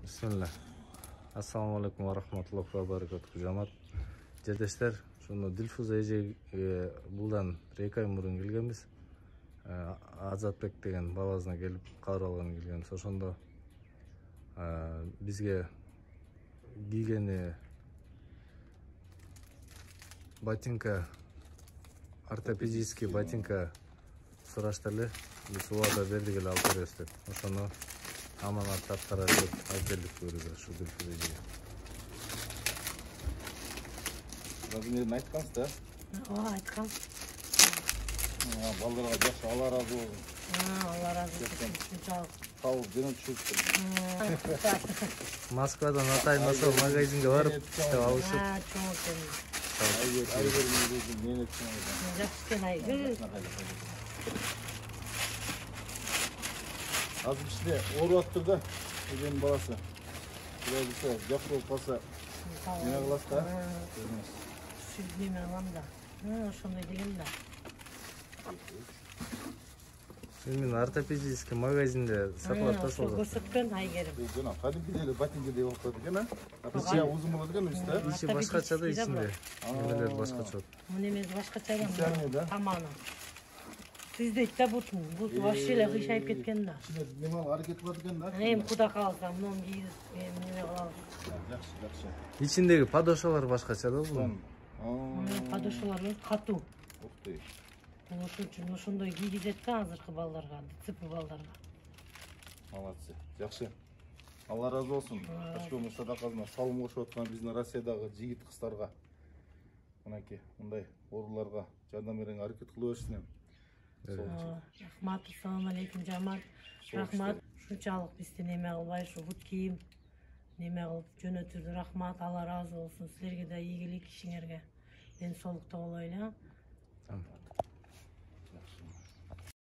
Bismillah. Assalamu alaikum wa rahmatullahi wa barakatuh. Жамат. Жетештер, шуну Дилфуза эжеге булдан 2 ай мурун келгенбиз. Азатбек деген бабасына келип кабыл алганы келген. Ошондо бизге кийгени ботинка, ортопедический ботинка сурашты эле. Биз убада бердик эле алып беребиз деп. Ошону аманат таптара деп алып бердик өзү ушу Дилфуза эжеге. Размерин айткансыз да? Ооба, айткам. Балдарга жакшы, Алла разы болсун. Алла разы болсун. Табып жөнө түшүрүптүр. Москвадан атайын ошол магазинге барып иштеп алышып. Айгер мени түшүнөт. Жакшы экен Айгер. Азыр иште ооруп аттыр да, эженин баласы. Кудай буйрса, жакшы болуп калса, эмне кыласыз да? Неме алам да. Ошондой деген да. Именно ортопедический магазинде сатылат да ошол. Көрсөткөн Айгерим. Жана кадимки эле ботинкедей болуп калат экен, а? Ичи узун болот экен, үстү да? Ичи башкача да ичинде. Немелер башкача. Немеси башкача Ичи да? Таманы. Түздөйт да бутун. Бут вообще эле кыйшайып кеткен да. Ичине неме аракет кылат экен да? Эми куда калса, муну кийип, неме кылабыз. Жакшы. Ичиндеги подошвалар башкача да бул. Подошвалар катуу. Ух ты. Ошон үчүн ошондой кийгизет да азыркы балдарга, дцп балдарга. Молодцы. Жакшы. Алла разы болсун. Ташкент садакасына салым кошуп аткан биздин Россиядагы жигит кыздарга, мынакей мындай ооруларга жардам берүүгө аракет кыла берсин. Рахмат, ассаламу алейкум Жамат. Рахмат. Ушунчалык бизди неме кылбай, ушу бут кийим неме кылып жөнөтүрдү. Рахмат, Алла разы болсун. Силерге да ийгилик ишиңерге. Ден соолукта болойлу.